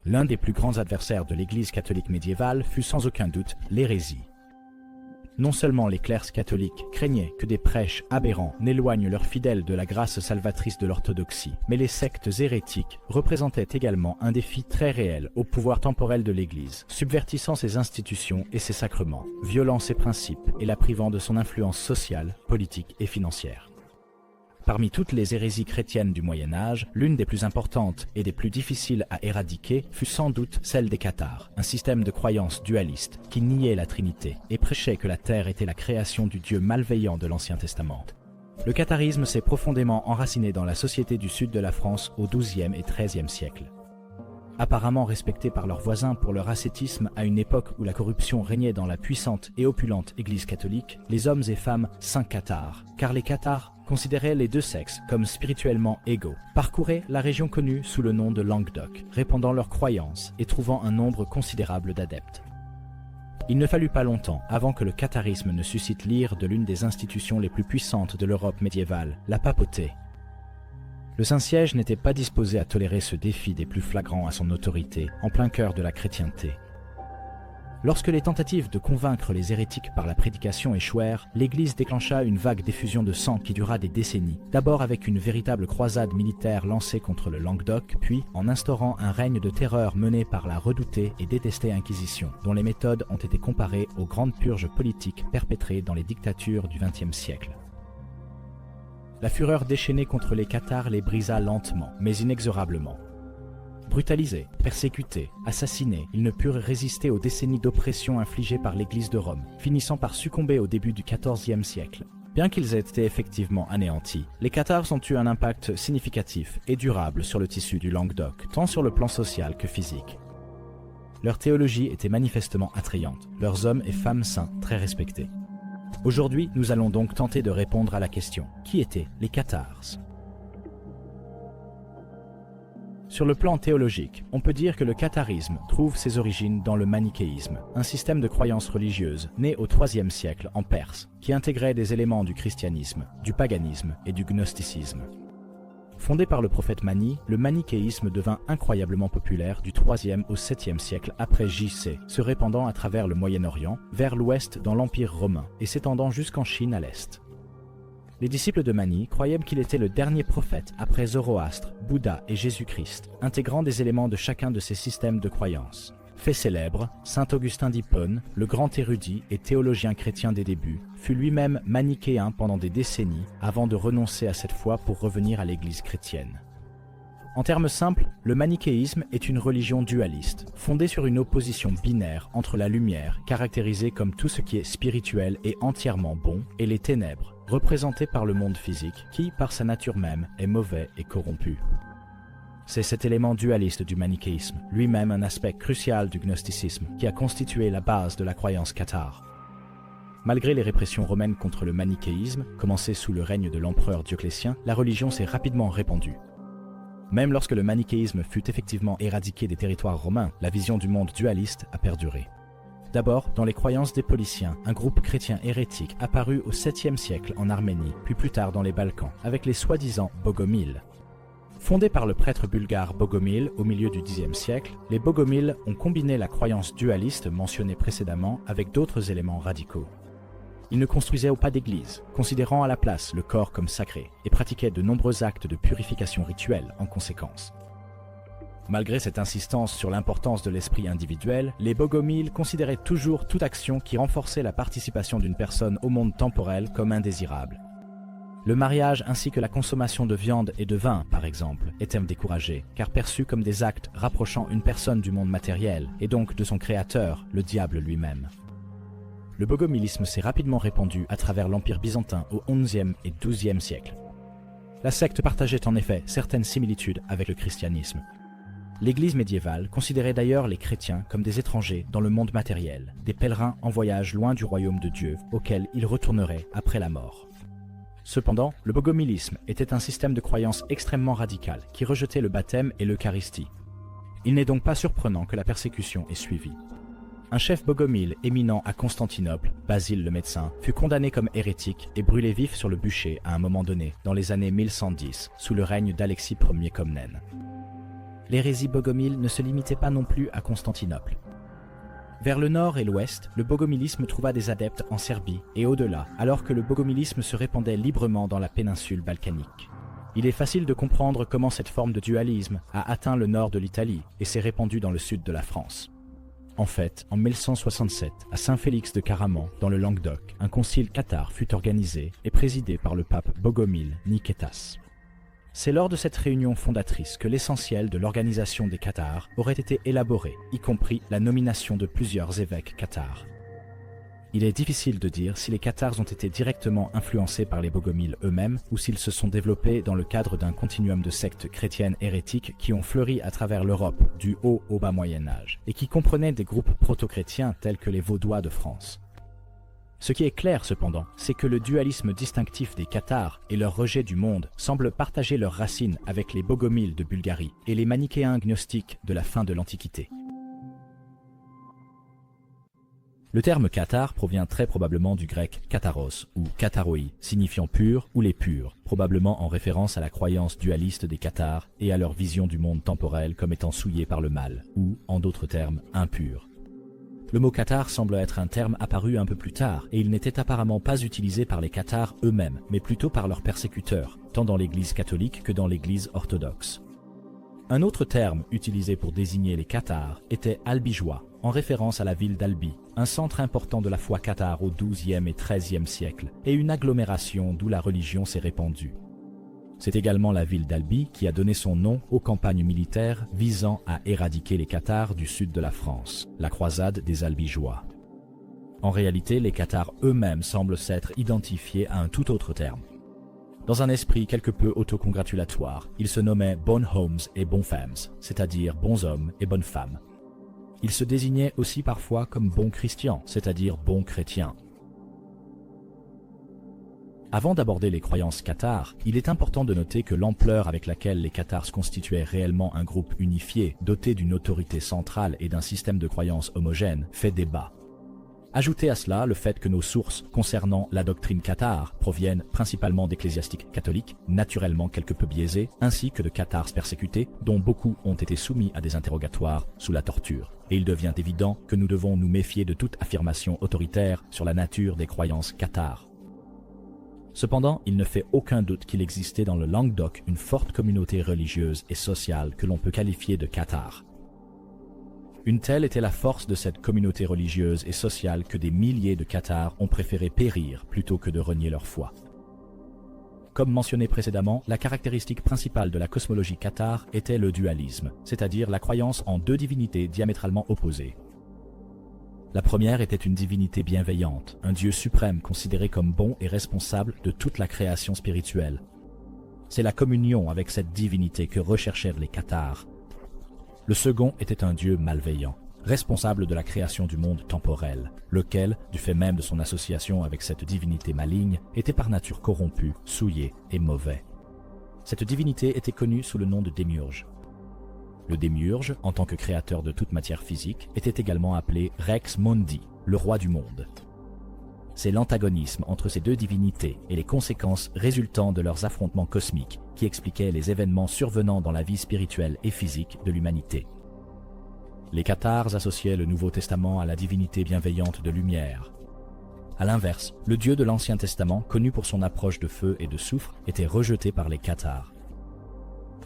L'un des plus grands adversaires de l'Église catholique médiévale fut sans aucun doute l'hérésie. Non seulement les clercs catholiques craignaient que des prêches aberrants n'éloignent leurs fidèles de la grâce salvatrice de l'orthodoxie, mais les sectes hérétiques représentaient également un défi très réel au pouvoir temporel de l'Église, subvertissant ses institutions et ses sacrements, violant ses principes et la privant de son influence sociale, politique et financière. Parmi toutes les hérésies chrétiennes du Moyen-Âge, l'une des plus importantes et des plus difficiles à éradiquer fut sans doute celle des cathares, un système de croyance dualiste qui niait la Trinité et prêchait que la terre était la création du Dieu malveillant de l'Ancien Testament. Le catharisme s'est profondément enraciné dans la société du sud de la France au XIIe et XIIIe siècle. Apparemment respectés par leurs voisins pour leur ascétisme à une époque où la corruption régnait dans la puissante et opulente Église catholique, les hommes et femmes s'incathare, car les cathares considéraient les deux sexes comme spirituellement égaux, parcouraient la région connue sous le nom de Languedoc, répandant leurs croyances et trouvant un nombre considérable d'adeptes. Il ne fallut pas longtemps avant que le catharisme ne suscite l'ire de l'une des institutions les plus puissantes de l'Europe médiévale, la papauté. Le Saint-Siège n'était pas disposé à tolérer ce défi des plus flagrants à son autorité, en plein cœur de la chrétienté. Lorsque les tentatives de convaincre les hérétiques par la prédication échouèrent, l'Église déclencha une vague d'effusion de sang qui dura des décennies, d'abord avec une véritable croisade militaire lancée contre le Languedoc, puis en instaurant un règne de terreur mené par la redoutée et détestée Inquisition, dont les méthodes ont été comparées aux grandes purges politiques perpétrées dans les dictatures du XXe siècle. La fureur déchaînée contre les cathares les brisa lentement, mais inexorablement. Brutalisés, persécutés, assassinés, ils ne purent résister aux décennies d'oppression infligées par l'Église de Rome, finissant par succomber au début du XIVe siècle. Bien qu'ils aient été effectivement anéantis, les cathares ont eu un impact significatif et durable sur le tissu du Languedoc, tant sur le plan social que physique. Leur théologie était manifestement attrayante, leurs hommes et femmes saints très respectés. Aujourd'hui, nous allons donc tenter de répondre à la question « Qui étaient les cathares ?» Sur le plan théologique, on peut dire que le catharisme trouve ses origines dans le manichéisme, un système de croyance religieuse né au IIIe siècle en Perse, qui intégrait des éléments du christianisme, du paganisme et du gnosticisme. Fondé par le prophète Mani, le manichéisme devint incroyablement populaire du IIIe au VIIe siècle après J.C., se répandant à travers le Moyen-Orient, vers l'ouest dans l'Empire romain et s'étendant jusqu'en Chine à l'est. Les disciples de Mani croyaient qu'il était le dernier prophète après Zoroastre, Bouddha et Jésus-Christ, intégrant des éléments de chacun de ces systèmes de croyance. Fait célèbre, saint Augustin d'Hippone, le grand érudit et théologien chrétien des débuts, fut lui-même manichéen pendant des décennies avant de renoncer à cette foi pour revenir à l'Église chrétienne. En termes simples, le manichéisme est une religion dualiste, fondée sur une opposition binaire entre la lumière, caractérisée comme tout ce qui est spirituel et entièrement bon, et les ténèbres, représentées par le monde physique, qui, par sa nature même, est mauvais et corrompu. C'est cet élément dualiste du manichéisme, lui-même un aspect crucial du gnosticisme, qui a constitué la base de la croyance cathare. Malgré les répressions romaines contre le manichéisme, commencées sous le règne de l'empereur Dioclétien, la religion s'est rapidement répandue. Même lorsque le manichéisme fut effectivement éradiqué des territoires romains, la vision du monde dualiste a perduré. D'abord, dans les croyances des Pauliciens, un groupe chrétien hérétique apparut au 7e siècle en Arménie, puis plus tard dans les Balkans, avec les soi-disant Bogomiles. Fondés par le prêtre bulgare Bogomil au milieu du Xe siècle, les Bogomiles ont combiné la croyance dualiste mentionnée précédemment avec d'autres éléments radicaux. Ils ne construisaient pas d'église, considérant à la place le corps comme sacré, et pratiquaient de nombreux actes de purification rituelle en conséquence. Malgré cette insistance sur l'importance de l'esprit individuel, les Bogomiles considéraient toujours toute action qui renforçait la participation d'une personne au monde temporel comme indésirable. Le mariage ainsi que la consommation de viande et de vin, par exemple, étaient découragés, car perçus comme des actes rapprochant une personne du monde matériel, et donc de son créateur, le diable lui-même. Le bogomilisme s'est rapidement répandu à travers l'Empire byzantin au XIe et XIIe siècle. La secte partageait en effet certaines similitudes avec le christianisme. L'Église médiévale considérait d'ailleurs les chrétiens comme des étrangers dans le monde matériel, des pèlerins en voyage loin du royaume de Dieu, auquel ils retourneraient après la mort. Cependant, le bogomilisme était un système de croyance extrêmement radical qui rejetait le baptême et l'Eucharistie. Il n'est donc pas surprenant que la persécution ait suivi. Un chef bogomile éminent à Constantinople, Basile le médecin, fut condamné comme hérétique et brûlé vif sur le bûcher à un moment donné, dans les années 1110, sous le règne d'Alexis Ier Comnène. l'hérésie bogomile ne se limitait pas non plus à Constantinople. Vers le nord et l'ouest, le bogomilisme trouva des adeptes en Serbie et au-delà, alors que le bogomilisme se répandait librement dans la péninsule balkanique. Il est facile de comprendre comment cette forme de dualisme a atteint le nord de l'Italie et s'est répandue dans le sud de la France. En fait, en 1167, à Saint-Félix de Caraman, dans le Languedoc, un concile cathare fut organisé et présidé par le pape Bogomil Nikétas. C'est lors de cette réunion fondatrice que l'essentiel de l'organisation des cathares aurait été élaboré, y compris la nomination de plusieurs évêques cathares. Il est difficile de dire si les cathares ont été directement influencés par les bogomiles eux-mêmes ou s'ils se sont développés dans le cadre d'un continuum de sectes chrétiennes hérétiques qui ont fleuri à travers l'Europe du haut au bas Moyen-Âge et qui comprenaient des groupes proto-chrétiens tels que les Vaudois de France. Ce qui est clair cependant, c'est que le dualisme distinctif des cathares et leur rejet du monde semblent partager leurs racines avec les bogomiles de Bulgarie et les manichéens gnostiques de la fin de l'Antiquité. Le terme cathare provient très probablement du grec katharos ou katharoi, signifiant pur ou les purs, probablement en référence à la croyance dualiste des cathares et à leur vision du monde temporel comme étant souillé par le mal, ou, en d'autres termes, impur. Le mot cathare semble être un terme apparu un peu plus tard, et il n'était apparemment pas utilisé par les cathares eux-mêmes, mais plutôt par leurs persécuteurs, tant dans l'Église catholique que dans l'Église orthodoxe. Un autre terme utilisé pour désigner les cathares était albigeois, en référence à la ville d'Albi, un centre important de la foi cathare au XIIe et XIIIe siècle, et une agglomération d'où la religion s'est répandue. C'est également la ville d'Albi qui a donné son nom aux campagnes militaires visant à éradiquer les cathares du sud de la France, la croisade des Albigeois. En réalité, les cathares eux-mêmes semblent s'être identifiés à un tout autre terme. Dans un esprit quelque peu autocongratulatoire, ils se nommaient Bon Hommes et Bon Femmes, c'est-à-dire bons hommes et bonnes femmes. Ils se désignaient aussi parfois comme bons chrétiens, c'est-à-dire bons chrétiens. Avant d'aborder les croyances cathares, il est important de noter que l'ampleur avec laquelle les cathares constituaient réellement un groupe unifié, doté d'une autorité centrale et d'un système de croyances homogène, fait débat. Ajoutez à cela le fait que nos sources concernant la doctrine cathare proviennent principalement d'ecclésiastiques catholiques, naturellement quelque peu biaisés, ainsi que de cathares persécutés, dont beaucoup ont été soumis à des interrogatoires sous la torture. Et il devient évident que nous devons nous méfier de toute affirmation autoritaire sur la nature des croyances cathares. Cependant, il ne fait aucun doute qu'il existait dans le Languedoc une forte communauté religieuse et sociale que l'on peut qualifier de cathare. Une telle était la force de cette communauté religieuse et sociale que des milliers de cathares ont préféré périr plutôt que de renier leur foi. Comme mentionné précédemment, la caractéristique principale de la cosmologie cathare était le dualisme, c'est-à-dire la croyance en deux divinités diamétralement opposées. La première était une divinité bienveillante, un Dieu suprême considéré comme bon et responsable de toute la création spirituelle. C'est la communion avec cette divinité que recherchèrent les cathares. Le second était un Dieu malveillant, responsable de la création du monde temporel, lequel, du fait même de son association avec cette divinité maligne, était par nature corrompu, souillé et mauvais. Cette divinité était connue sous le nom de Démiurge. Le démiurge, en tant que créateur de toute matière physique, était également appelé Rex Mundi, le roi du monde. C'est l'antagonisme entre ces deux divinités et les conséquences résultant de leurs affrontements cosmiques qui expliquaient les événements survenant dans la vie spirituelle et physique de l'humanité. Les cathares associaient le Nouveau Testament à la divinité bienveillante de lumière. A l'inverse, le Dieu de l'Ancien Testament, connu pour son approche de feu et de soufre, était rejeté par les cathares.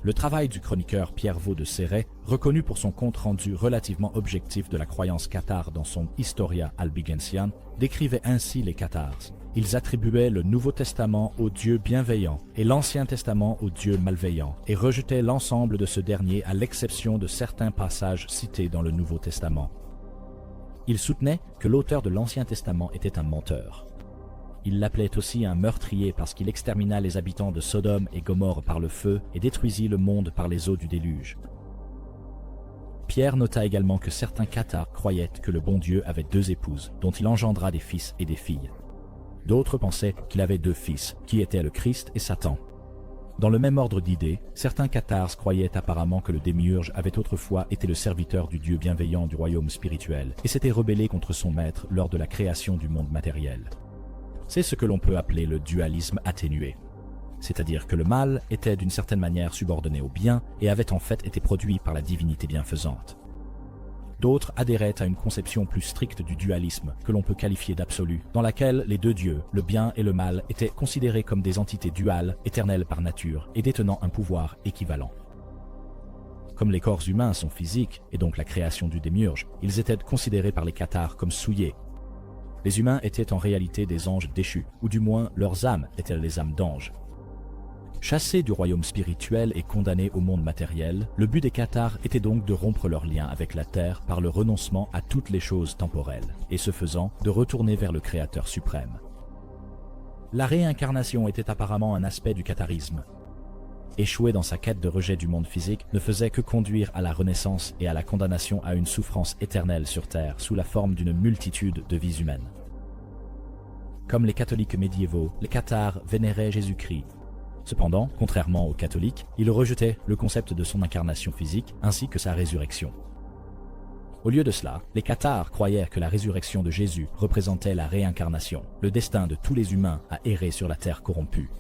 Le travail du chroniqueur Pierre Vaux de Céret, reconnu pour son compte-rendu relativement objectif de la croyance cathare dans son Historia Albigensian, décrivait ainsi les cathares. Ils attribuaient le Nouveau Testament au Dieu bienveillant et l'Ancien Testament au Dieu malveillant, et rejetaient l'ensemble de ce dernier à l'exception de certains passages cités dans le Nouveau Testament. Ils soutenaient que l'auteur de l'Ancien Testament était un menteur. Il l'appelait aussi un meurtrier parce qu'il extermina les habitants de Sodome et Gomorrhe par le feu et détruisit le monde par les eaux du déluge. Pierre nota également que certains cathares croyaient que le bon Dieu avait deux épouses, dont il engendra des fils et des filles. D'autres pensaient qu'il avait deux fils, qui étaient le Christ et Satan. Dans le même ordre d'idées, certains cathares croyaient apparemment que le démiurge avait autrefois été le serviteur du Dieu bienveillant du royaume spirituel et s'était rebellé contre son maître lors de la création du monde matériel. C'est ce que l'on peut appeler le dualisme atténué. c'est-à-dire que le mal était d'une certaine manière subordonné au bien et avait en fait été produit par la divinité bienfaisante. D'autres adhéraient à une conception plus stricte du dualisme, que l'on peut qualifier d'absolu, dans laquelle les deux dieux, le bien et le mal, étaient considérés comme des entités duales, éternelles par nature, et détenant un pouvoir équivalent. Comme les corps humains sont physiques, et donc la création du démiurge, ils étaient considérés par les cathares comme souillés. Les humains étaient en réalité des anges déchus, ou du moins leurs âmes étaient les âmes d'anges. Chassés du royaume spirituel et condamnés au monde matériel, le but des cathares était donc de rompre leur lien avec la terre par le renoncement à toutes les choses temporelles, et ce faisant, de retourner vers le Créateur suprême. La réincarnation était apparemment un aspect du catharisme. Échouer dans sa quête de rejet du monde physique ne faisait que conduire à la renaissance et à la condamnation à une souffrance éternelle sur terre sous la forme d'une multitude de vies humaines. Comme les catholiques médiévaux, les cathares vénéraient Jésus-Christ. Cependant, contrairement aux catholiques, ils rejetaient le concept de son incarnation physique ainsi que sa résurrection. Au lieu de cela, les cathares croyaient que la résurrection de Jésus représentait la réincarnation, le destin de tous les humains à errer sur la terre corrompue.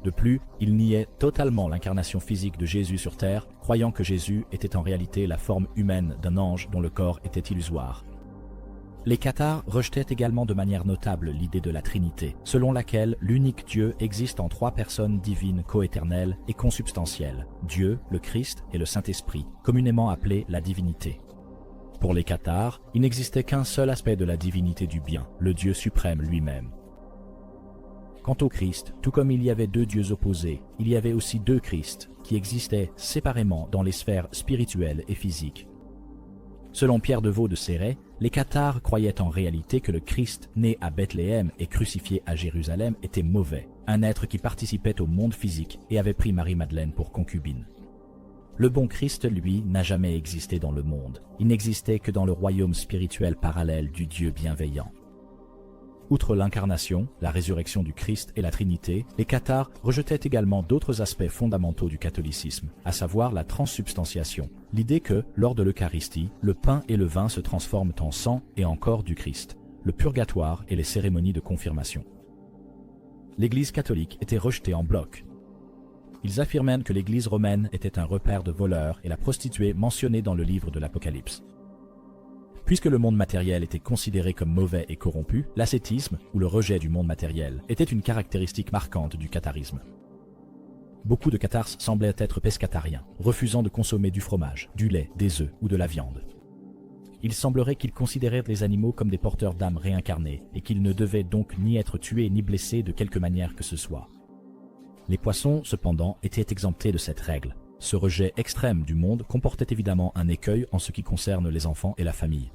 De plus, ils niaient totalement l'incarnation physique de Jésus sur terre, croyant que Jésus était en réalité la forme humaine d'un ange dont le corps était illusoire. Les cathares rejetaient également de manière notable l'idée de la Trinité, selon laquelle l'unique Dieu existe en trois personnes divines coéternelles et consubstantielles, Dieu, le Christ et le Saint-Esprit, communément appelés la divinité. Pour les cathares, il n'existait qu'un seul aspect de la divinité du bien, le Dieu suprême lui-même. Quant au Christ, tout comme il y avait deux dieux opposés, il y avait aussi deux Christs, qui existaient séparément dans les sphères spirituelles et physiques. Selon Pierre de Vaux de Céret, les cathares croyaient en réalité que le Christ, né à Bethléem et crucifié à Jérusalem, était mauvais, un être qui participait au monde physique et avait pris Marie-Madeleine pour concubine. Le bon Christ, lui, n'a jamais existé dans le monde. Il n'existait que dans le royaume spirituel parallèle du Dieu bienveillant. Outre l'incarnation, la résurrection du Christ et la Trinité, les cathares rejetaient également d'autres aspects fondamentaux du catholicisme, à savoir la transsubstantiation, l'idée que, lors de l'Eucharistie, le pain et le vin se transforment en sang et en corps du Christ, le purgatoire et les cérémonies de confirmation. L'Église catholique était rejetée en bloc. Ils affirmaient que l'Église romaine était un repère de voleurs et la prostituée mentionnée dans le livre de l'Apocalypse. Puisque le monde matériel était considéré comme mauvais et corrompu, l'ascétisme, ou le rejet du monde matériel, était une caractéristique marquante du catharisme. Beaucoup de cathars semblaient être pescatariens, refusant de consommer du fromage, du lait, des œufs ou de la viande. Il semblerait qu'ils considéraient les animaux comme des porteurs d'âmes réincarnées, et qu'ils ne devaient donc ni être tués ni blessés de quelque manière que ce soit. Les poissons, cependant, étaient exemptés de cette règle. Ce rejet extrême du monde comportait évidemment un écueil en ce qui concerne les enfants et la famille.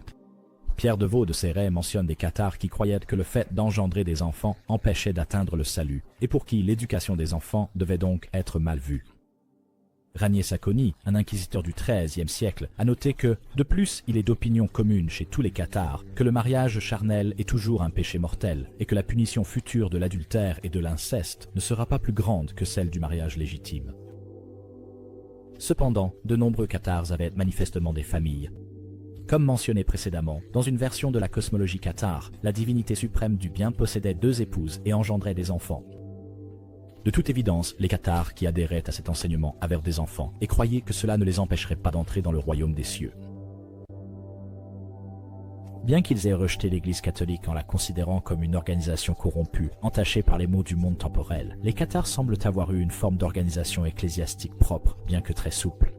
Pierre de Vaux de Céret mentionne des cathares qui croyaient que le fait d'engendrer des enfants empêchait d'atteindre le salut, et pour qui l'éducation des enfants devait donc être mal vue. Ranier Sacconi, un inquisiteur du XIIIe siècle, a noté que, de plus, il est d'opinion commune chez tous les cathares que le mariage charnel est toujours un péché mortel, et que la punition future de l'adultère et de l'inceste ne sera pas plus grande que celle du mariage légitime. Cependant, de nombreux cathares avaient manifestement des familles. Comme mentionné précédemment, dans une version de la cosmologie cathare, la divinité suprême du bien possédait deux épouses et engendrait des enfants. De toute évidence, les cathares qui adhéraient à cet enseignement avaient des enfants et croyaient que cela ne les empêcherait pas d'entrer dans le royaume des cieux. Bien qu'ils aient rejeté l'Église catholique en la considérant comme une organisation corrompue, entachée par les maux du monde temporel, les cathares semblent avoir eu une forme d'organisation ecclésiastique propre, bien que très souple.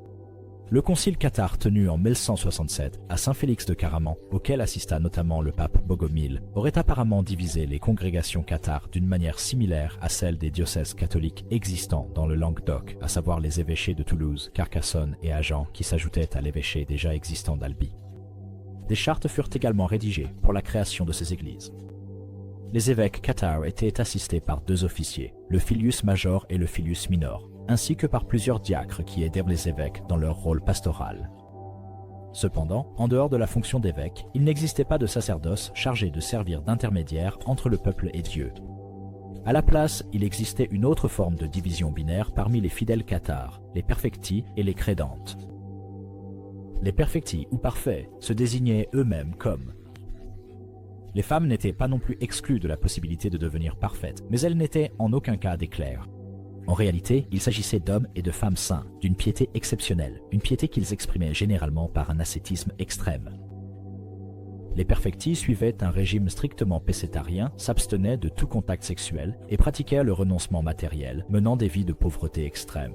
Le concile cathare tenu en 1167 à Saint-Félix de Caraman, auquel assista notamment le pape Bogomil, aurait apparemment divisé les congrégations cathares d'une manière similaire à celle des diocèses catholiques existants dans le Languedoc, à savoir les évêchés de Toulouse, Carcassonne et Agen qui s'ajoutaient à l'évêché déjà existant d'Albi. Des chartes furent également rédigées pour la création de ces églises. Les évêques cathares étaient assistés par deux officiers, le filius major et le filius minor, ainsi que par plusieurs diacres qui aidèrent les évêques dans leur rôle pastoral. Cependant, en dehors de la fonction d'évêque, il n'existait pas de sacerdoce chargé de servir d'intermédiaire entre le peuple et Dieu. À la place, il existait une autre forme de division binaire parmi les fidèles cathares, les perfecti et les crédentes. Les perfecti ou parfaits se désignaient eux-mêmes comme Les femmes n'étaient pas non plus exclues de la possibilité de devenir parfaites, mais elles n'étaient en aucun cas des clercs. En réalité, il s'agissait d'hommes et de femmes saints, d'une piété exceptionnelle, une piété qu'ils exprimaient généralement par un ascétisme extrême. Les perfectis suivaient un régime strictement pescétarien, s'abstenaient de tout contact sexuel et pratiquaient le renoncement matériel, menant des vies de pauvreté extrême.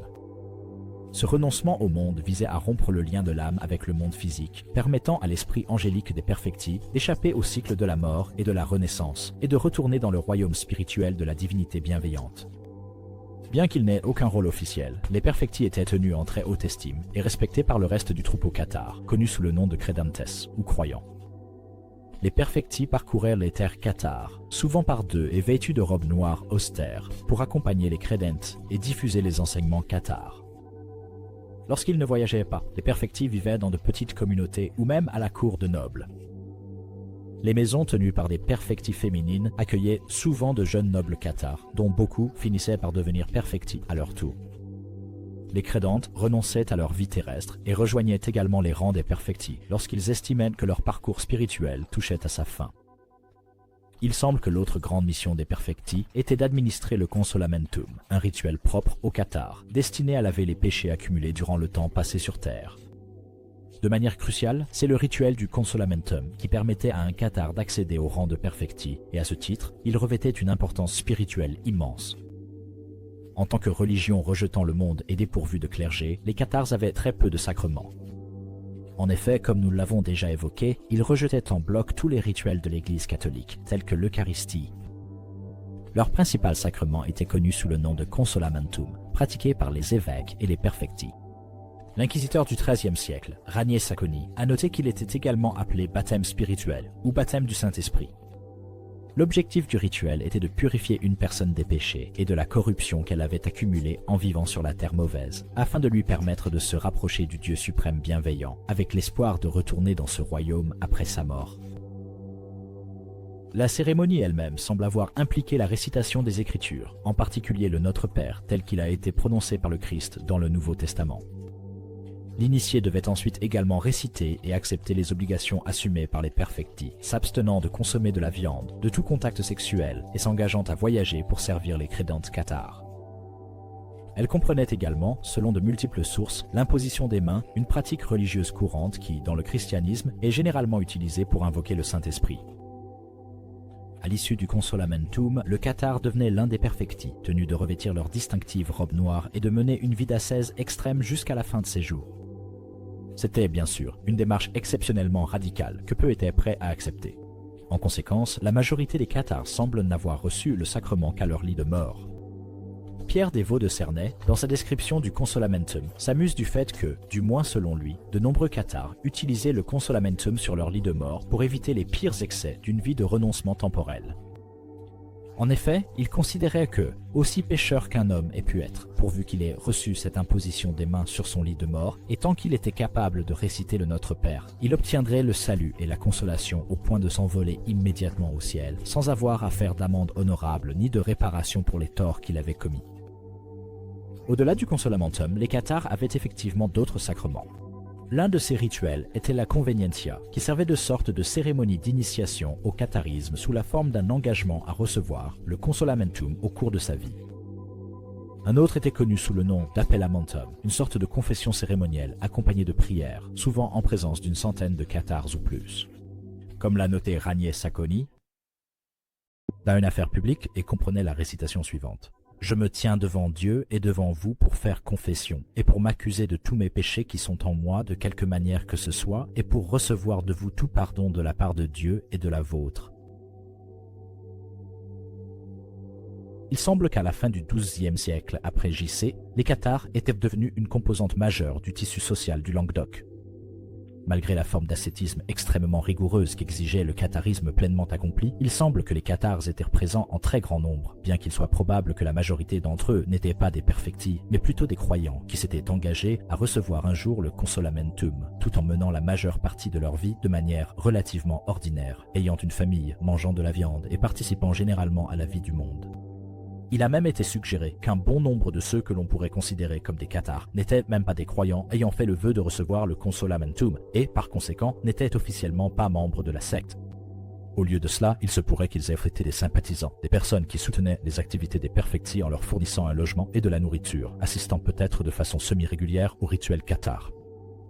Ce renoncement au monde visait à rompre le lien de l'âme avec le monde physique, permettant à l'esprit angélique des perfectis d'échapper au cycle de la mort et de la renaissance, et de retourner dans le royaume spirituel de la divinité bienveillante. Bien qu'ils n'aient aucun rôle officiel, les perfectis étaient tenus en très haute estime et respectés par le reste du troupeau cathare, connu sous le nom de credentes, ou croyants. Les perfectis parcouraient les terres cathares, souvent par deux et vêtus de robes noires austères, pour accompagner les credentes et diffuser les enseignements cathares. Lorsqu'ils ne voyageaient pas, les perfectis vivaient dans de petites communautés ou même à la cour de nobles. Les maisons tenues par des perfectis féminines accueillaient souvent de jeunes nobles cathares, dont beaucoup finissaient par devenir perfectis à leur tour. Les crédentes renonçaient à leur vie terrestre et rejoignaient également les rangs des perfectis lorsqu'ils estimaient que leur parcours spirituel touchait à sa fin. Il semble que l'autre grande mission des perfectis était d'administrer le consolamentum, un rituel propre au cathare, destiné à laver les péchés accumulés durant le temps passé sur Terre. De manière cruciale, c'est le rituel du consolamentum qui permettait à un cathare d'accéder au rang de perfecti, et à ce titre, il revêtait une importance spirituelle immense. En tant que religion rejetant le monde et dépourvue de clergé, les cathares avaient très peu de sacrements. En effet, comme nous l'avons déjà évoqué, ils rejetaient en bloc tous les rituels de l'Église catholique, tels que l'Eucharistie. Leur principal sacrement était connu sous le nom de consolamentum, pratiqué par les évêques et les perfectis. L'inquisiteur du XIIIe siècle, Ranier Sacconi, a noté qu'il était également appelé baptême spirituel ou baptême du Saint-Esprit. L'objectif du rituel était de purifier une personne des péchés et de la corruption qu'elle avait accumulée en vivant sur la terre mauvaise, afin de lui permettre de se rapprocher du Dieu suprême bienveillant, avec l'espoir de retourner dans ce royaume après sa mort. La cérémonie elle-même semble avoir impliqué la récitation des Écritures, en particulier le Notre Père tel qu'il a été prononcé par le Christ dans le Nouveau Testament. L'initié devait ensuite également réciter et accepter les obligations assumées par les perfectis, s'abstenant de consommer de la viande, de tout contact sexuel et s'engageant à voyager pour servir les crédentes cathares. Elle comprenait également, selon de multiples sources, l'imposition des mains, une pratique religieuse courante qui, dans le christianisme, est généralement utilisée pour invoquer le Saint-Esprit. À l'issue du consolamentum, le cathare devenait l'un des perfectis, tenus de revêtir leur distinctive robe noire et de mener une vie d'ascèse extrême jusqu'à la fin de ses jours. C'était, bien sûr, une démarche exceptionnellement radicale que peu étaient prêts à accepter. En conséquence, la majorité des cathares semblent n'avoir reçu le sacrement qu'à leur lit de mort. Pierre Desvaux de Cernay, dans sa description du consolamentum, s'amuse du fait que, du moins selon lui, de nombreux cathares utilisaient le consolamentum sur leur lit de mort pour éviter les pires excès d'une vie de renoncement temporel. En effet, il considérait que, aussi pécheur qu'un homme ait pu être, pourvu qu'il ait reçu cette imposition des mains sur son lit de mort, et tant qu'il était capable de réciter le Notre Père, il obtiendrait le salut et la consolation au point de s'envoler immédiatement au ciel, sans avoir à faire d'amende honorable ni de réparation pour les torts qu'il avait commis. Au-delà du consolamentum, les cathares avaient effectivement d'autres sacrements. L'un de ces rituels était la convenientia, qui servait de sorte de cérémonie d'initiation au catharisme sous la forme d'un engagement à recevoir le consolamentum au cours de sa vie. Un autre était connu sous le nom d'appellamentum, une sorte de confession cérémonielle accompagnée de prières, souvent en présence d'une centaine de cathares ou plus. Comme l'a noté Ranier Sacconi, dans une affaire publique et comprenait la récitation suivante. Je me tiens devant Dieu et devant vous pour faire confession, et pour m'accuser de tous mes péchés qui sont en moi de quelque manière que ce soit, et pour recevoir de vous tout pardon de la part de Dieu et de la vôtre. Il semble qu'à la fin du XIIe siècle après JC, les cathares étaient devenus une composante majeure du tissu social du Languedoc. Malgré la forme d'ascétisme extrêmement rigoureuse qu'exigeait le catharisme pleinement accompli, il semble que les cathares étaient présents en très grand nombre, bien qu'il soit probable que la majorité d'entre eux n'étaient pas des perfectis, mais plutôt des croyants qui s'étaient engagés à recevoir un jour le consolamentum, tout en menant la majeure partie de leur vie de manière relativement ordinaire, ayant une famille, mangeant de la viande et participant généralement à la vie du monde. Il a même été suggéré qu'un bon nombre de ceux que l'on pourrait considérer comme des cathares n'étaient même pas des croyants ayant fait le vœu de recevoir le consolamentum et, par conséquent, n'étaient officiellement pas membres de la secte. Au lieu de cela, il se pourrait qu'ils aient été des sympathisants, des personnes qui soutenaient les activités des perfectis en leur fournissant un logement et de la nourriture, assistant peut-être de façon semi-régulière au rituel cathare.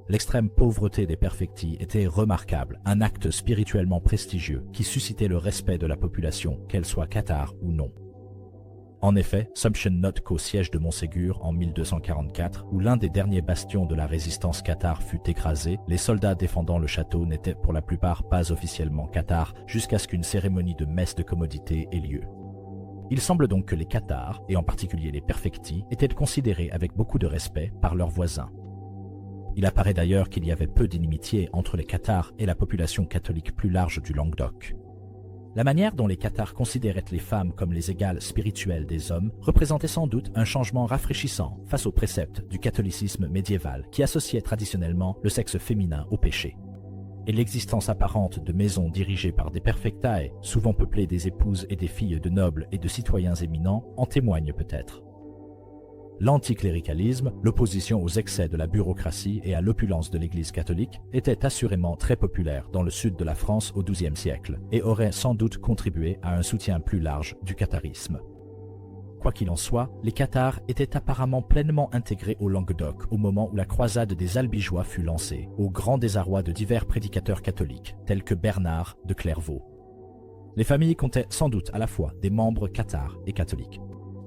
L'extrême pauvreté des perfectis était remarquable, un acte spirituellement prestigieux qui suscitait le respect de la population, qu'elle soit cathare ou non. En effet, Sumption note qu'au siège de Montségur en 1244, où l'un des derniers bastions de la résistance cathare fut écrasé, les soldats défendant le château n'étaient pour la plupart pas officiellement cathares jusqu'à ce qu'une cérémonie de messe de commodité ait lieu. Il semble donc que les cathares, et en particulier les perfectis, étaient considérés avec beaucoup de respect par leurs voisins. Il apparaît d'ailleurs qu'il y avait peu d'inimitié entre les cathares et la population catholique plus large du Languedoc. La manière dont les cathares considéraient les femmes comme les égales spirituelles des hommes représentait sans doute un changement rafraîchissant face aux préceptes du catholicisme médiéval qui associait traditionnellement le sexe féminin au péché. Et l'existence apparente de maisons dirigées par des perfectae, souvent peuplées des épouses et des filles de nobles et de citoyens éminents, en témoigne peut-être. L'anticléricalisme, l'opposition aux excès de la bureaucratie et à l'opulence de l'Église catholique, était assurément très populaire dans le sud de la France au XIIe siècle et aurait sans doute contribué à un soutien plus large du catharisme. Quoi qu'il en soit, les cathares étaient apparemment pleinement intégrés au Languedoc au moment où la croisade des Albigeois fut lancée, au grand désarroi de divers prédicateurs catholiques, tels que Bernard de Clairvaux. Les familles comptaient sans doute à la fois des membres cathares et catholiques.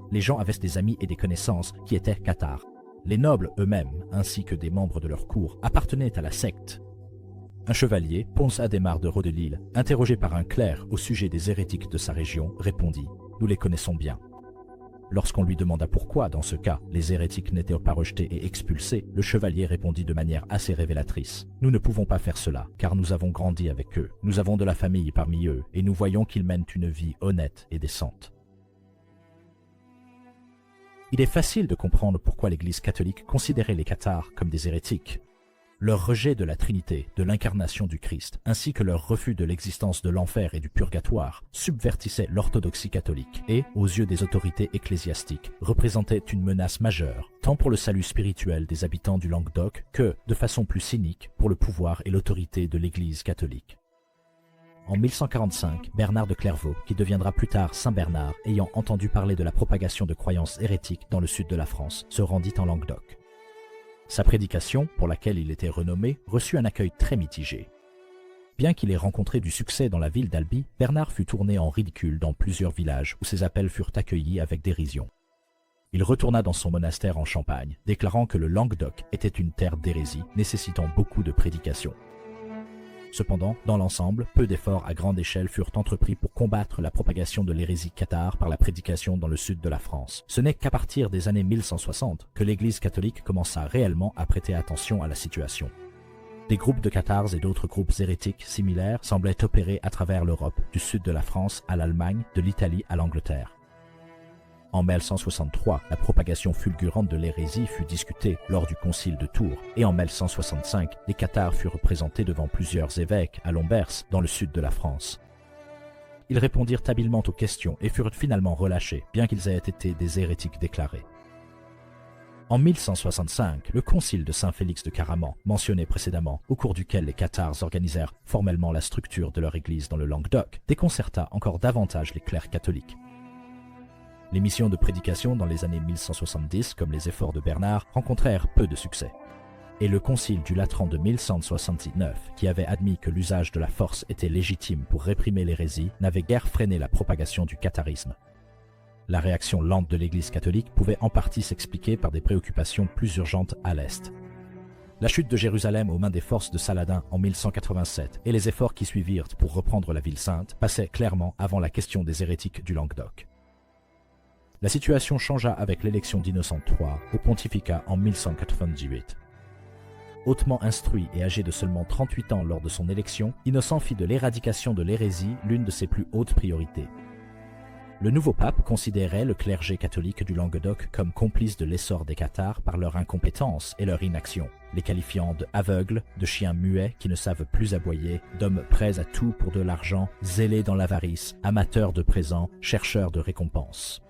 Les gens avaient des amis et des connaissances qui étaient cathares. Les nobles eux-mêmes, ainsi que des membres de leur cour, appartenaient à la secte. Un chevalier, Ponce Adhémar de Rodelille, interrogé par un clerc au sujet des hérétiques de sa région, répondit « Nous les connaissons bien ». Lorsqu'on lui demanda pourquoi, dans ce cas, les hérétiques n'étaient pas rejetés et expulsés, le chevalier répondit de manière assez révélatrice « Nous ne pouvons pas faire cela, car nous avons grandi avec eux, nous avons de la famille parmi eux, et nous voyons qu'ils mènent une vie honnête et décente. » Il est facile de comprendre pourquoi l'Église catholique considérait les cathares comme des hérétiques. Leur rejet de la Trinité, de l'incarnation du Christ, ainsi que leur refus de l'existence de l'enfer et du purgatoire, subvertissait l'orthodoxie catholique et, aux yeux des autorités ecclésiastiques, représentait une menace majeure, tant pour le salut spirituel des habitants du Languedoc que, de façon plus cynique, pour le pouvoir et l'autorité de l'Église catholique. En 1145, Bernard de Clairvaux, qui deviendra plus tard Saint Bernard, ayant entendu parler de la propagation de croyances hérétiques dans le sud de la France, se rendit en Languedoc. Sa prédication, pour laquelle il était renommé, reçut un accueil très mitigé. Bien qu'il ait rencontré du succès dans la ville d'Albi, Bernard fut tourné en ridicule dans plusieurs villages où ses appels furent accueillis avec dérision. Il retourna dans son monastère en Champagne, déclarant que le Languedoc était une terre d'hérésie, nécessitant beaucoup de prédication. Cependant, dans l'ensemble, peu d'efforts à grande échelle furent entrepris pour combattre la propagation de l'hérésie cathare par la prédication dans le sud de la France. Ce n'est qu'à partir des années 1160 que l'Église catholique commença réellement à prêter attention à la situation. Des groupes de cathares et d'autres groupes hérétiques similaires semblaient opérer à travers l'Europe, du sud de la France à l'Allemagne, de l'Italie à l'Angleterre. En 1163, la propagation fulgurante de l'hérésie fut discutée lors du concile de Tours, et en 1165, les cathares furent représentés devant plusieurs évêques à Lombers, dans le sud de la France. Ils répondirent habilement aux questions et furent finalement relâchés, bien qu'ils aient été des hérétiques déclarés. En 1165, le concile de Saint-Félix de Caraman, mentionné précédemment, au cours duquel les cathares organisèrent formellement la structure de leur église dans le Languedoc, déconcerta encore davantage les clercs catholiques. Les missions de prédication dans les années 1170, comme les efforts de Bernard, rencontrèrent peu de succès. Et le concile du Latran de 1179, qui avait admis que l'usage de la force était légitime pour réprimer l'hérésie, n'avait guère freiné la propagation du catharisme. La réaction lente de l'Église catholique pouvait en partie s'expliquer par des préoccupations plus urgentes à l'Est. La chute de Jérusalem aux mains des forces de Saladin en 1187 et les efforts qui suivirent pour reprendre la ville sainte passaient clairement avant la question des hérétiques du Languedoc. La situation changea avec l'élection d'Innocent III au pontificat en 1198. Hautement instruit et âgé de seulement 38 ans lors de son élection, Innocent fit de l'éradication de l'hérésie l'une de ses plus hautes priorités. Le nouveau pape considérait le clergé catholique du Languedoc comme complice de l'essor des cathares par leur incompétence et leur inaction, les qualifiant de aveugles, de chiens muets qui ne savent plus aboyer, d'hommes prêts à tout pour de l'argent, zélés dans l'avarice, amateurs de présents, chercheurs de récompenses.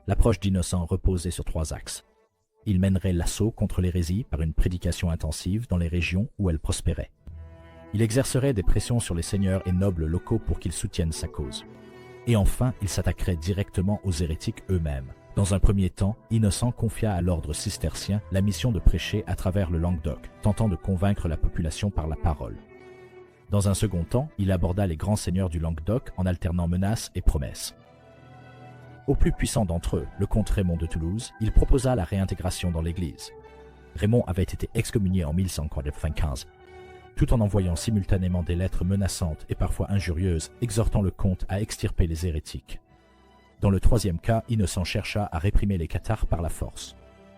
L'approche d'Innocent reposait sur 3 axes. Il mènerait l'assaut contre l'hérésie par une prédication intensive dans les régions où elle prospérait. Il exercerait des pressions sur les seigneurs et nobles locaux pour qu'ils soutiennent sa cause. Et enfin, il s'attaquerait directement aux hérétiques eux-mêmes. Dans un premier temps, Innocent confia à l'ordre cistercien la mission de prêcher à travers le Languedoc, tentant de convaincre la population par la parole. Dans un second temps, il aborda les grands seigneurs du Languedoc en alternant menaces et promesses. Au plus puissant d'entre eux, le comte Raymond de Toulouse, il proposa la réintégration dans l'Église. Raymond avait été excommunié en 1195, tout en envoyant simultanément des lettres menaçantes et parfois injurieuses, exhortant le comte à extirper les hérétiques. Dans le troisième cas, Innocent chercha à réprimer les cathares par la force.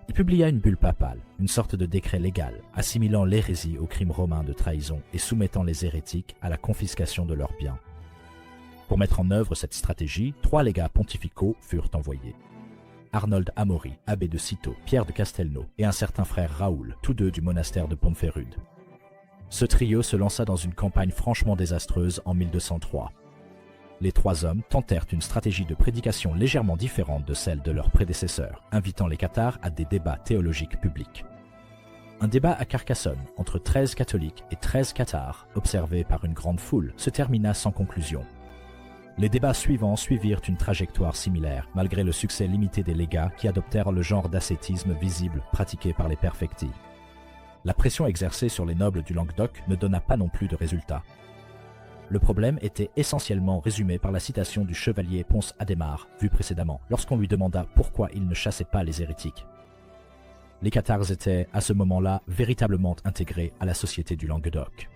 Il publia une bulle papale, une sorte de décret légal, assimilant l'hérésie aux crimes romains de trahison et soumettant les hérétiques à la confiscation de leurs biens. Pour mettre en œuvre cette stratégie, 3 légats pontificaux furent envoyés. Arnold Amaury, abbé de Cîteaux, Pierre de Castelnau et un certain frère Raoul, tous deux du monastère de Ponferrud. Ce trio se lança dans une campagne franchement désastreuse en 1203. Les 3 hommes tentèrent une stratégie de prédication légèrement différente de celle de leurs prédécesseurs, invitant les cathares à des débats théologiques publics. Un débat à Carcassonne entre 13 catholiques et 13 cathares, observé par une grande foule, se termina sans conclusion. Les débats suivants suivirent une trajectoire similaire, malgré le succès limité des légats qui adoptèrent le genre d'ascétisme visible pratiqué par les perfecti. La pression exercée sur les nobles du Languedoc ne donna pas non plus de résultat. Le problème était essentiellement résumé par la citation du chevalier Ponce Adhémar, vu précédemment, lorsqu'on lui demanda pourquoi il ne chassait pas les hérétiques. Les cathares étaient, à ce moment-là, véritablement intégrés à la société du Languedoc.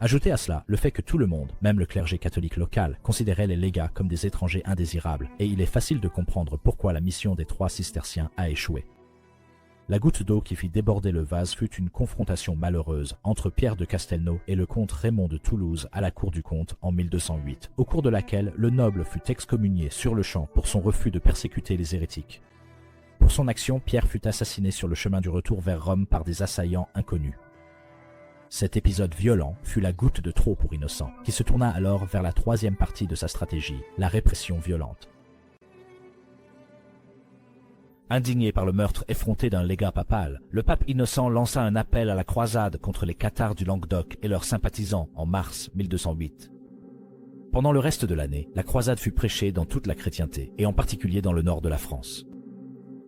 Ajoutez à cela le fait que tout le monde, même le clergé catholique local, considérait les légats comme des étrangers indésirables, et il est facile de comprendre pourquoi la mission des 3 cisterciens a échoué. La goutte d'eau qui fit déborder le vase fut une confrontation malheureuse entre Pierre de Castelnau et le comte Raymond de Toulouse à la cour du comte en 1208, au cours de laquelle le noble fut excommunié sur le champ pour son refus de persécuter les hérétiques. Pour son action, Pierre fut assassiné sur le chemin du retour vers Rome par des assaillants inconnus. Cet épisode violent fut la goutte de trop pour Innocent, qui se tourna alors vers la 3e partie de sa stratégie, la répression violente. Indigné par le meurtre effronté d'un légat papal, le pape Innocent lança un appel à la croisade contre les cathares du Languedoc et leurs sympathisants en mars 1208. Pendant le reste de l'année, la croisade fut prêchée dans toute la chrétienté, et en particulier dans le nord de la France.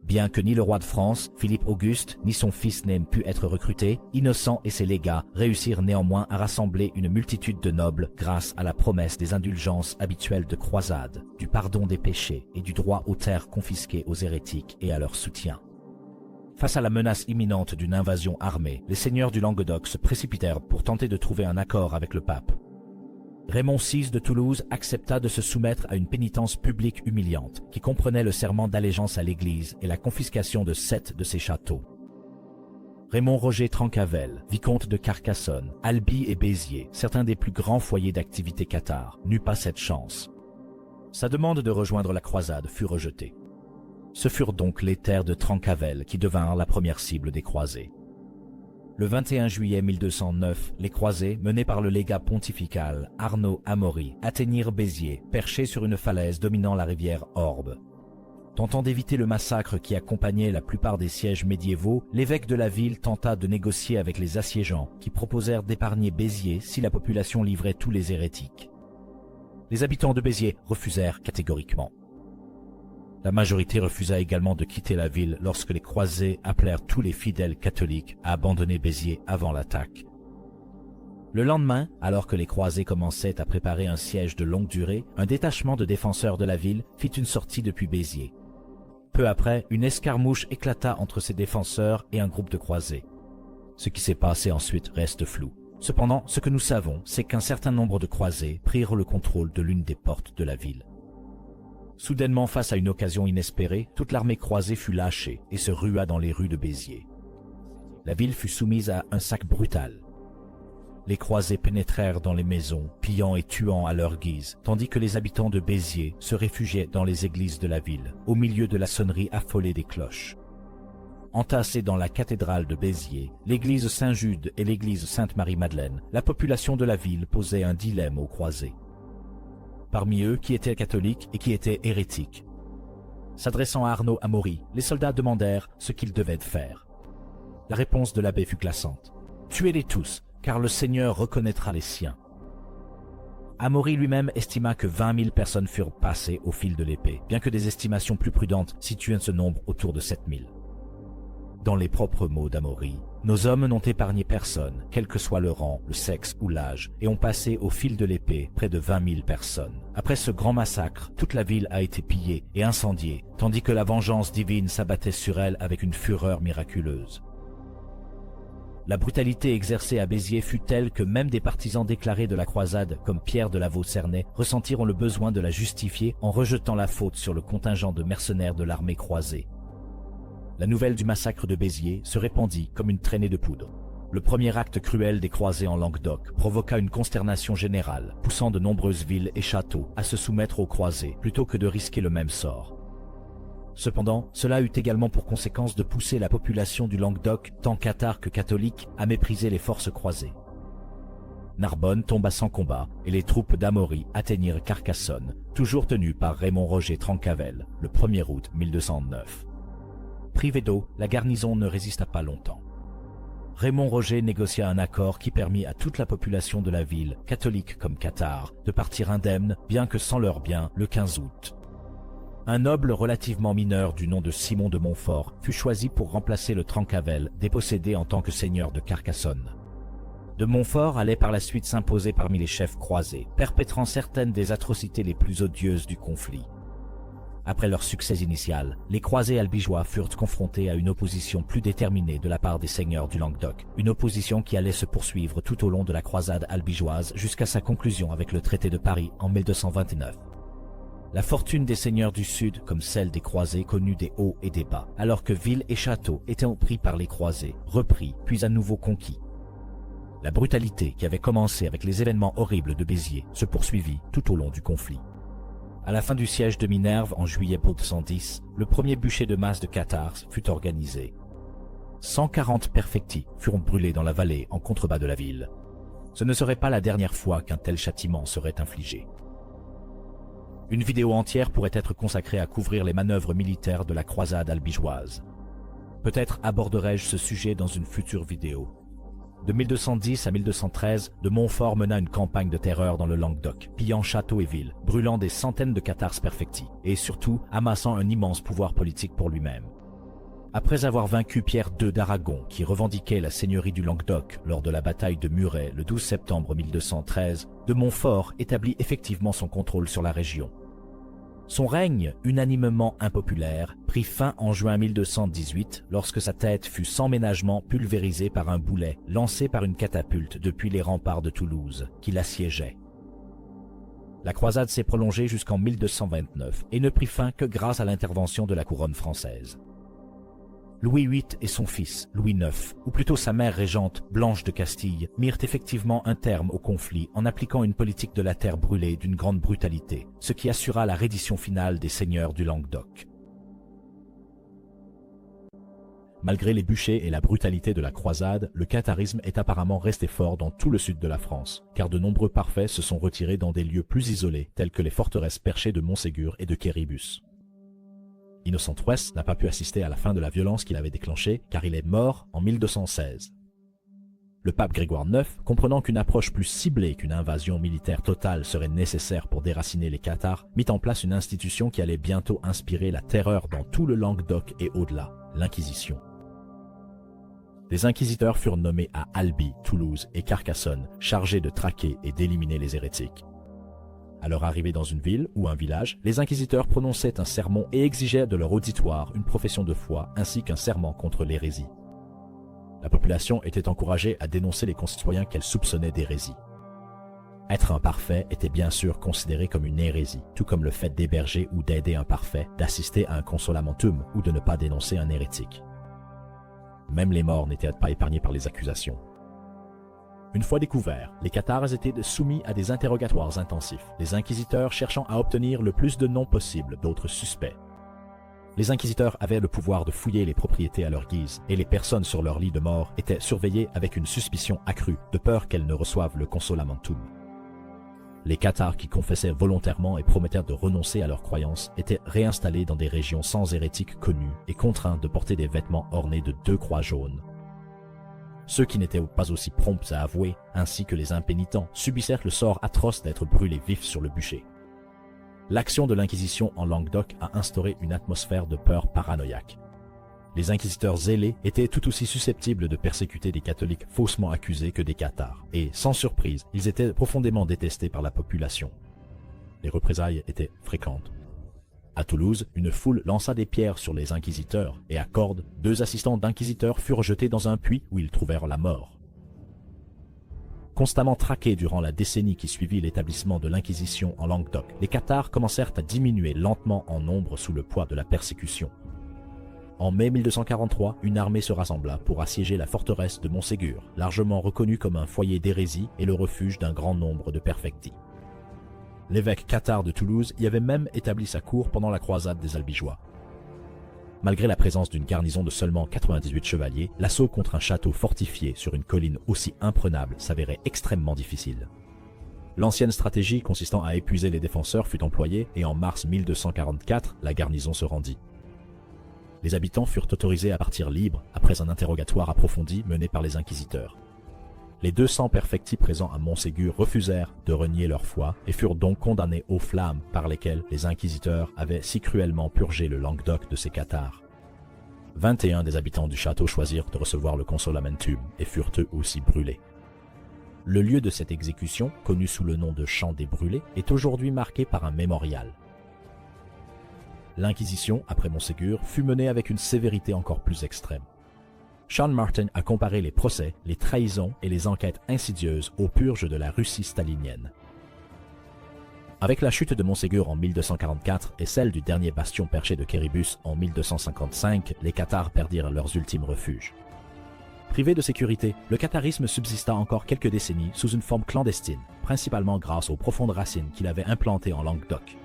Bien que ni le roi de France, Philippe Auguste, ni son fils n'aient pu être recrutés, Innocent et ses légats réussirent néanmoins à rassembler une multitude de nobles grâce à la promesse des indulgences habituelles de croisade, du pardon des péchés et du droit aux terres confisquées aux hérétiques et à leur soutien. Face à la menace imminente d'une invasion armée, les seigneurs du Languedoc se précipitèrent pour tenter de trouver un accord avec le pape. Raymond VI de Toulouse accepta de se soumettre à une pénitence publique humiliante, qui comprenait le serment d'allégeance à l'Église et la confiscation de 7 de ses châteaux. Raymond Roger Trencavel, vicomte de Carcassonne, Albi et Béziers, certains des plus grands foyers d'activité cathare, n'eut pas cette chance. Sa demande de rejoindre la croisade fut rejetée. Ce furent donc les terres de Trencavel qui devinrent la première cible des croisés. Le 21 juillet 1209, les croisés, menés par le légat pontifical Arnaud Amaury, atteignirent Béziers, perché sur une falaise dominant la rivière Orbe. Tentant d'éviter le massacre qui accompagnait la plupart des sièges médiévaux, l'évêque de la ville tenta de négocier avec les assiégeants, qui proposèrent d'épargner Béziers si la population livrait tous les hérétiques. Les habitants de Béziers refusèrent catégoriquement. La majorité refusa également de quitter la ville lorsque les croisés appelèrent tous les fidèles catholiques à abandonner Béziers avant l'attaque. Le lendemain, alors que les croisés commençaient à préparer un siège de longue durée, un détachement de défenseurs de la ville fit une sortie depuis Béziers. Peu après, une escarmouche éclata entre ces défenseurs et un groupe de croisés. Ce qui s'est passé ensuite reste flou. Cependant, ce que nous savons, c'est qu'un certain nombre de croisés prirent le contrôle de l'une des portes de la ville. Soudainement, face à une occasion inespérée, toute l'armée croisée fut lâchée et se rua dans les rues de Béziers. La ville fut soumise à un sac brutal. Les croisés pénétrèrent dans les maisons, pillant et tuant à leur guise, tandis que les habitants de Béziers se réfugiaient dans les églises de la ville, au milieu de la sonnerie affolée des cloches. Entassés dans la cathédrale de Béziers, l'église Saint-Jude et l'église Sainte-Marie-Madeleine, la population de la ville posait un dilemme aux croisés. Parmi eux, qui étaient catholiques et qui étaient hérétiques. S'adressant à Arnaud Amaury, les soldats demandèrent ce qu'ils devaient faire. La réponse de l'abbé fut glaçante. « Tuez-les tous, car le Seigneur reconnaîtra les siens. Amaury lui-même estima que 20 000 personnes furent passées au fil de l'épée, bien que des estimations plus prudentes situent ce nombre autour de 7 000. Dans les propres mots d'Amaury, « Nos hommes n'ont épargné personne, quel que soit le rang, le sexe ou l'âge, et ont passé au fil de l'épée près de 20 000 personnes. Après ce grand massacre, toute la ville a été pillée et incendiée, tandis que la vengeance divine s'abattait sur elle avec une fureur miraculeuse. » La brutalité exercée à Béziers fut telle que même des partisans déclarés de la croisade, comme Pierre de Lavaux-Cernay, ressentirent le besoin de la justifier en rejetant la faute sur le contingent de mercenaires de l'armée croisée. La nouvelle du massacre de Béziers se répandit comme une traînée de poudre. Le premier acte cruel des croisés en Languedoc provoqua une consternation générale, poussant de nombreuses villes et châteaux à se soumettre aux croisés plutôt que de risquer le même sort. Cependant, cela eut également pour conséquence de pousser la population du Languedoc, tant cathare que catholique, à mépriser les forces croisées. Narbonne tomba sans combat et les troupes d'Amaury atteignirent Carcassonne, toujours tenues par Raymond Roger Trencavel, le 1er août 1209. Privée d'eau, la garnison ne résista pas longtemps. Raymond Roger négocia un accord qui permit à toute la population de la ville, catholique comme cathare, de partir indemne, bien que sans leurs biens, le 15 août. Un noble relativement mineur du nom de Simon de Montfort fut choisi pour remplacer le Trencavel, dépossédé en tant que seigneur de Carcassonne. De Montfort allait par la suite s'imposer parmi les chefs croisés, perpétrant certaines des atrocités les plus odieuses du conflit. Après leur succès initial, les croisés albigeois furent confrontés à une opposition plus déterminée de la part des seigneurs du Languedoc, une opposition qui allait se poursuivre tout au long de la croisade albigeoise jusqu'à sa conclusion avec le traité de Paris en 1229. La fortune des seigneurs du Sud, comme celle des croisés, connut des hauts et des bas, alors que villes et châteaux étaient pris par les croisés, repris, puis à nouveau conquis. La brutalité qui avait commencé avec les événements horribles de Béziers se poursuivit tout au long du conflit. À la fin du siège de Minerve en juillet 1210, le premier bûcher de masse de Cathars fut organisé. 140 perfecti furent brûlés dans la vallée en contrebas de la ville. Ce ne serait pas la dernière fois qu'un tel châtiment serait infligé. Une vidéo entière pourrait être consacrée à couvrir les manœuvres militaires de la croisade albigeoise. Peut-être aborderai-je ce sujet dans une future vidéo. De 1210 à 1213, de Montfort mena une campagne de terreur dans le Languedoc, pillant châteaux et villes, brûlant des centaines de Cathars perfecti, et surtout amassant un immense pouvoir politique pour lui-même. Après avoir vaincu Pierre II d'Aragon, qui revendiquait la seigneurie du Languedoc lors de la bataille de Muret le 12 septembre 1213, de Montfort établit effectivement son contrôle sur la région. Son règne, unanimement impopulaire, prit fin en juin 1218 lorsque sa tête fut sans ménagement pulvérisée par un boulet lancé par une catapulte depuis les remparts de Toulouse, qui l'assiégeaient. La croisade s'est prolongée jusqu'en 1229 et ne prit fin que grâce à l'intervention de la couronne française. Louis VIII et son fils, Louis IX, ou plutôt sa mère régente, Blanche de Castille, mirent effectivement un terme au conflit en appliquant une politique de la terre brûlée d'une grande brutalité, ce qui assura la reddition finale des seigneurs du Languedoc. Malgré les bûchers et la brutalité de la croisade, le catharisme est apparemment resté fort dans tout le sud de la France, car de nombreux parfaits se sont retirés dans des lieux plus isolés, tels que les forteresses perchées de Montségur et de Quéribus. Innocent III n'a pas pu assister à la fin de la violence qu'il avait déclenchée, car il est mort en 1216. Le pape Grégoire IX, comprenant qu'une approche plus ciblée qu'une invasion militaire totale serait nécessaire pour déraciner les Cathars, mit en place une institution qui allait bientôt inspirer la terreur dans tout le Languedoc et au-delà, l'Inquisition. Des inquisiteurs furent nommés à Albi, Toulouse et Carcassonne, chargés de traquer et d'éliminer les hérétiques. À leur arrivée dans une ville ou un village, les inquisiteurs prononçaient un sermon et exigeaient de leur auditoire une profession de foi ainsi qu'un serment contre l'hérésie. La population était encouragée à dénoncer les concitoyens qu'elle soupçonnait d'hérésie. Être un parfait était bien sûr considéré comme une hérésie, tout comme le fait d'héberger ou d'aider un parfait, d'assister à un consolamentum ou de ne pas dénoncer un hérétique. Même les morts n'étaient pas épargnés par les accusations. Une fois découverts, les Cathars étaient soumis à des interrogatoires intensifs, les inquisiteurs cherchant à obtenir le plus de noms possible d'autres suspects. Les inquisiteurs avaient le pouvoir de fouiller les propriétés à leur guise, et les personnes sur leur lit de mort étaient surveillées avec une suspicion accrue, de peur qu'elles ne reçoivent le consolamentum. Les Cathars qui confessaient volontairement et promettaient de renoncer à leurs croyances étaient réinstallés dans des régions sans hérétiques connues et contraints de porter des vêtements ornés de 2 croix jaunes. Ceux qui n'étaient pas aussi prompts à avouer, ainsi que les impénitents, subissèrent le sort atroce d'être brûlés vifs sur le bûcher. L'action de l'Inquisition en Languedoc a instauré une atmosphère de peur paranoïaque. Les inquisiteurs zélés étaient tout aussi susceptibles de persécuter des catholiques faussement accusés que des cathares, et, sans surprise, ils étaient profondément détestés par la population. Les représailles étaient fréquentes. À Toulouse, une foule lança des pierres sur les inquisiteurs, et à Cordes, 2 assistants d'inquisiteurs furent jetés dans un puits où ils trouvèrent la mort. Constamment traqués durant la décennie qui suivit l'établissement de l'Inquisition en Languedoc, les cathares commencèrent à diminuer lentement en nombre sous le poids de la persécution. En mai 1243, une armée se rassembla pour assiéger la forteresse de Montségur, largement reconnue comme un foyer d'hérésie et le refuge d'un grand nombre de perfectis. L'évêque cathare de Toulouse y avait même établi sa cour pendant la croisade des Albigeois. Malgré la présence d'une garnison de seulement 98 chevaliers, l'assaut contre un château fortifié sur une colline aussi imprenable s'avérait extrêmement difficile. L'ancienne stratégie consistant à épuiser les défenseurs fut employée et en mars 1244, la garnison se rendit. Les habitants furent autorisés à partir libres après un interrogatoire approfondi mené par les inquisiteurs. Les 200 perfectis présents à Montségur refusèrent de renier leur foi et furent donc condamnés aux flammes par lesquelles les inquisiteurs avaient si cruellement purgé le Languedoc de ses cathares. 21 des habitants du château choisirent de recevoir le consolamentum et furent eux aussi brûlés. Le lieu de cette exécution, connu sous le nom de Champ des Brûlés, est aujourd'hui marqué par un mémorial. L'Inquisition, après Montségur, fut menée avec une sévérité encore plus extrême. Sean Martin a comparé les procès, les trahisons et les enquêtes insidieuses aux purges de la Russie stalinienne. Avec la chute de Montségur en 1244 et celle du dernier bastion perché de Quéribus en 1255, les cathares perdirent leurs ultimes refuges. Privé de sécurité, le catharisme subsista encore quelques décennies sous une forme clandestine, principalement grâce aux profondes racines qu'il avait implantées en Languedoc.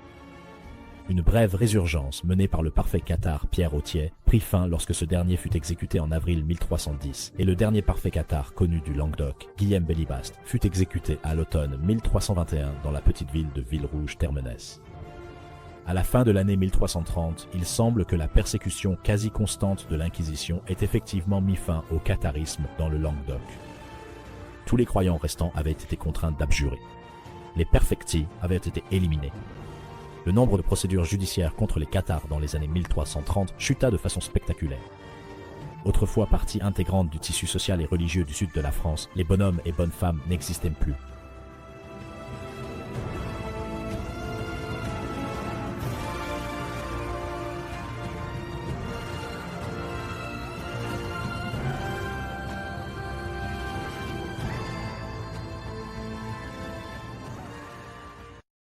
Une brève résurgence menée par le parfait cathare Pierre Authier prit fin lorsque ce dernier fut exécuté en avril 1310 et le dernier parfait cathare connu du Languedoc, Guillaume Bellibaste, fut exécuté à l'automne 1321 dans la petite ville de Villerouge-Termenès. À la fin de l'année 1330, il semble que la persécution quasi constante de l'Inquisition ait effectivement mis fin au catharisme dans le Languedoc. Tous les croyants restants avaient été contraints d'abjurer. Les perfectis avaient été éliminés. Le nombre de procédures judiciaires contre les cathares dans les années 1330 chuta de façon spectaculaire. Autrefois partie intégrante du tissu social et religieux du sud de la France, les bonshommes et bonnes femmes n'existaient plus.